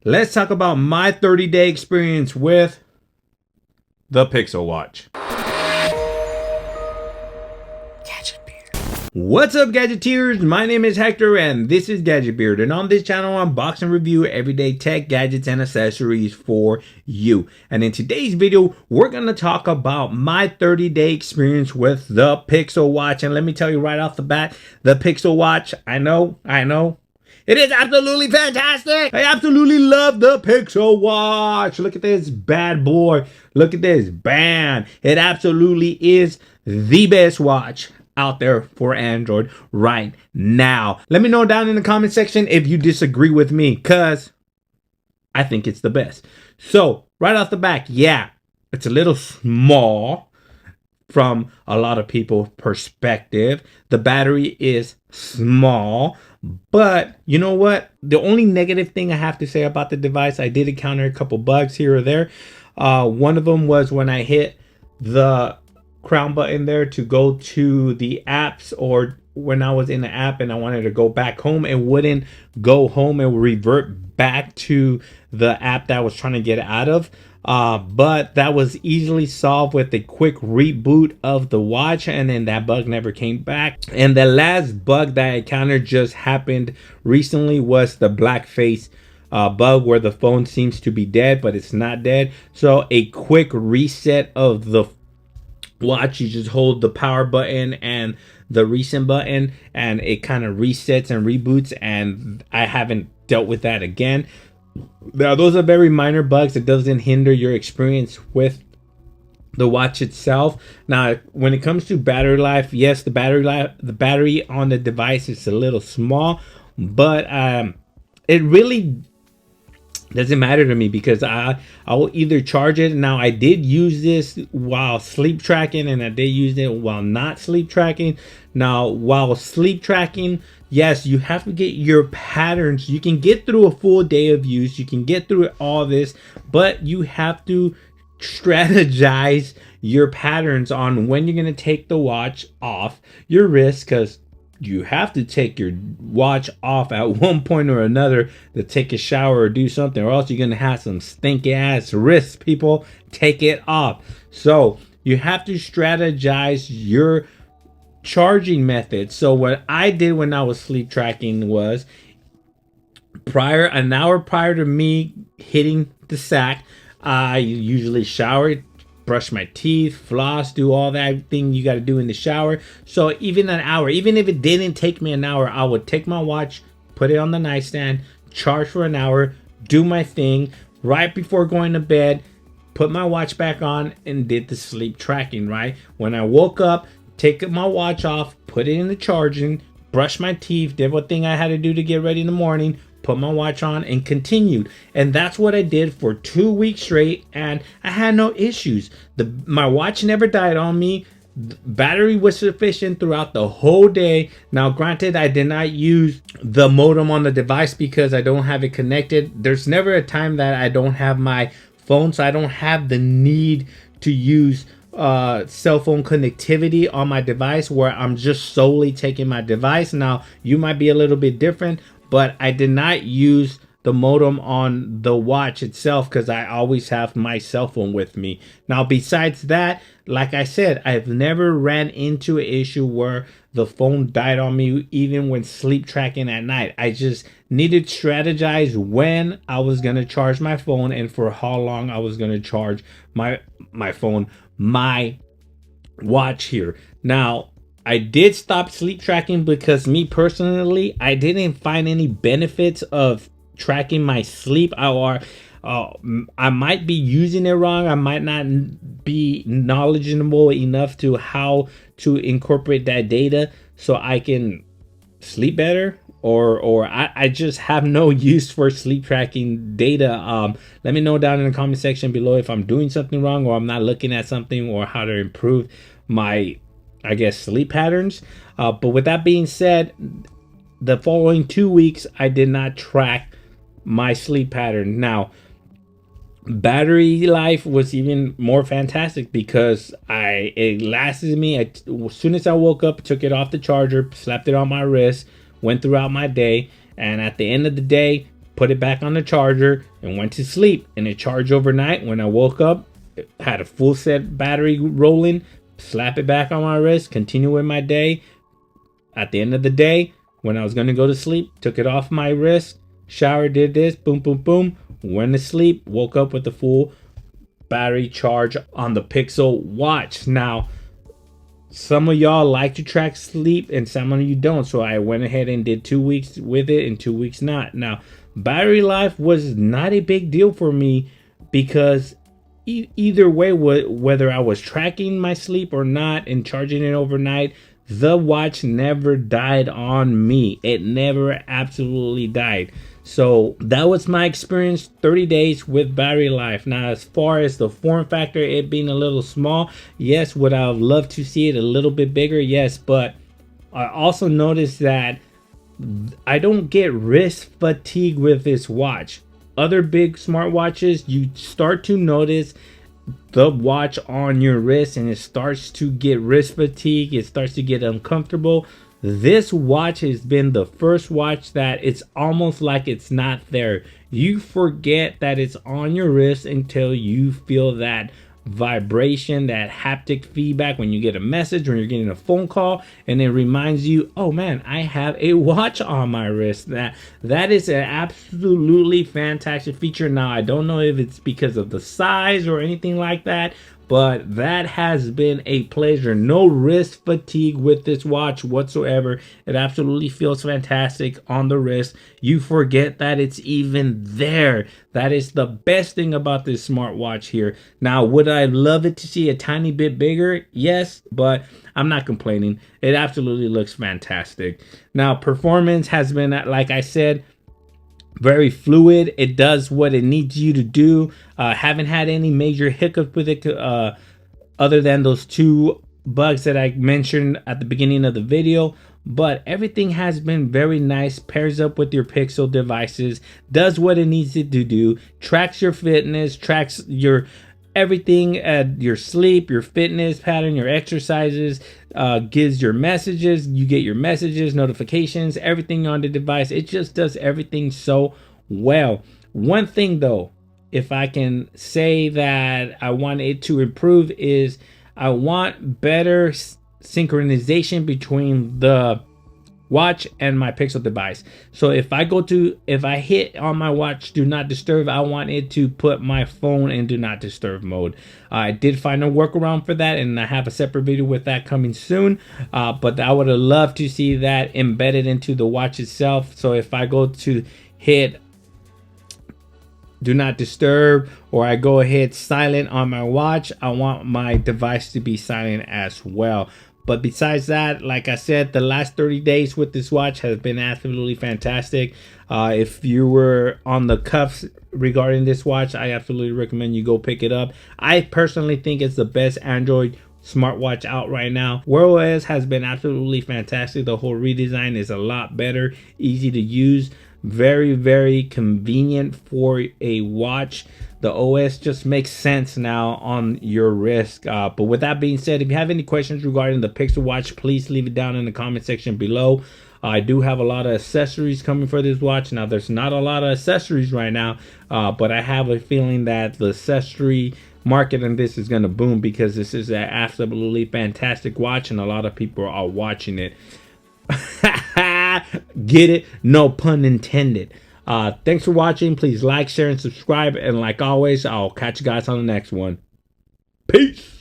let's talk about my 30-day experience with the Pixel Watch. What's up, Gadgeteers? My name is Hector and this is Gadget Beard, and on this channel I unbox and review everyday tech gadgets and accessories for you. And in today's video we're going to talk about my 30-day experience with the Pixel Watch. And let me tell you right off the bat, the Pixel Watch, I know, it is absolutely fantastic. I absolutely love the Pixel Watch. Look at this bad boy. Look at this. Bam. It absolutely is the best watch out there for Android right now. Let me know down in the comment section if you disagree with me, because I think it's the best. So right off the back, yeah, it's a little small from a lot of people's perspective. The battery is small, but you know what? The only negative thing I have to say about the device, I did encounter a couple bugs here or there. One of them was when I hit the crown button there to go to the apps, or when I was in the app and I wanted to go back home, it wouldn't go home. It would revert back to the app that I was trying to get out of. But that was easily solved with a quick reboot of the watch, and then that bug never came back. And the last bug that I encountered just happened recently was the black face bug, where the phone seems to be dead, but it's not dead. So a quick reset of the watch, you just hold the power button and the reset button and it kind of resets and reboots, and I haven't dealt with that again. Now those are very minor bugs. It doesn't hinder your experience with the watch itself. Now when it comes to battery life, yes, the battery on the device is a little small, but it really doesn't matter to me, because I will either charge it. Now I did use this while sleep tracking, and I did use it while not sleep tracking. Now while sleep tracking, yes, you have to get your patterns. You can get through a full day of use, you can get through all this, but you have to strategize your patterns on when you're going to take the watch off your wrist, because you have to take your watch off at one point or another to take a shower or do something, or else you're gonna have some stinky ass wrists, people. Take it off. So you have to strategize your charging method. So what I did when I was sleep tracking was, an hour prior to me hitting the sack, I usually showered, brush my teeth, floss, do all that thing you got to do in the shower. So even an hour, even if it didn't take me an hour, I would take my watch, put it on the nightstand, charge for an hour, do my thing. Right before going to bed, put my watch back on and did the sleep tracking, right? When I woke up, take my watch off, put it in the charging, brush my teeth, did what thing I had to do to get ready in the morning, put my watch on, and continued. And that's what I did for 2 weeks straight, and I had no issues. My watch never died on me. The battery was sufficient throughout the whole day. Now granted, I did not use the modem on the device because I don't have it connected. There's never a time that I don't have my phone, so I don't have the need to use cell phone connectivity on my device, where I'm just solely taking my device. Now you might be a little bit different, but I did not use the modem on the watch itself because I always have my cell phone with me. Now besides that, like I said, I've never ran into an issue where the phone died on me even when sleep tracking at night. I just needed to strategize when I was going to charge my phone and for how long I was going to charge my phone, my watch here. Now I did stop sleep tracking because me personally, I didn't find any benefits of tracking my sleep. I might be using it wrong. I might not be knowledgeable enough to how to incorporate that data so I can sleep better, or I just have no use for sleep tracking data. Let me know down in the comment section below if I'm doing something wrong, or I'm not looking at something, or how to improve my, I guess, sleep patterns. But with that being said, the following 2 weeks I did not track my sleep pattern. Now battery life was even more fantastic because it lasted me. As soon as I woke up, took it off the charger, slapped it on my wrist, went throughout my day, and at the end of the day, put it back on the charger, and went to sleep. And it charged overnight. When I woke up, it had a full set battery rolling. Slap it back on my wrist, continue with my day. At the end of the day, when I was going to go to sleep, took it off my wrist, shower, did this, boom, boom, boom, went to sleep, woke up with the full battery charge on the Pixel Watch. Now, some of y'all like to track sleep and some of you don't. So I went ahead and did 2 weeks with it and 2 weeks not. Now, battery life was not a big deal for me because either way, whether I was tracking my sleep or not and charging it overnight, the watch never died on me. It never absolutely died. So that was my experience, 30 days with battery life. Now, as far as the form factor, it being a little small, yes, would I have loved to see it a little bit bigger? Yes, but I also noticed that I don't get wrist fatigue with this watch. Other big smartwatches, you start to notice the watch on your wrist and it starts to get wrist fatigue. It starts to get uncomfortable. This watch has been the first watch that it's almost like it's not there. You forget that it's on your wrist until you feel that vibration, that haptic feedback when you get a message, when you're getting a phone call, and it reminds you, oh man, I have a watch on my wrist. That is an absolutely fantastic feature. Now, I don't know if it's because of the size or anything like that, but that has been a pleasure. No wrist fatigue with this watch whatsoever. It absolutely feels fantastic on the wrist. You forget that it's even there. That is the best thing about this smartwatch here. Now, would I love it to see a tiny bit bigger? Yes, but I'm not complaining. It absolutely looks fantastic. Now, performance has been, like I said, very fluid. It does what it needs you to do. Haven't had any major hiccups with it other than those 2 bugs that I mentioned at the beginning of the video. But everything has been very nice. Pairs up with your Pixel devices, does what it needs it to do, tracks your fitness, tracks your everything, your sleep, your fitness pattern, your exercises, gives your messages. You get your messages, notifications, everything on the device. It just does everything so well. One thing though, if I can say that I want it to improve, is I want better synchronization between the watch and my Pixel device. So if I hit on my watch do not disturb, I want it to put my phone in do not disturb mode. I did find a workaround for that, and I have a separate video with that coming soon. But I would have loved to see that embedded into the watch itself. So if I go to hit do not disturb, or I go ahead silent on my watch, I want my device to be silent as well. But besides that, like I said, the last 30 days with this watch has been absolutely fantastic. If you were on the cuffs regarding this watch, I absolutely recommend you go pick it up. I personally think it's the best Android smartwatch out right now. Wear OS has been absolutely fantastic. The whole redesign is a lot better, easy to use, very, very convenient for a watch. The OS just makes sense now on your wrist. But with that being said, if you have any questions regarding the Pixel Watch, please leave it down in the comment section below. I do have a lot of accessories coming for this watch. Now, there's not a lot of accessories right now, but I have a feeling that the accessory market on this is going to boom, because this is an absolutely fantastic watch and a lot of people are watching it. Get it? No pun intended. Thanks for watching. Please like, share, and subscribe. And like always, I'll catch you guys on the next one. Peace.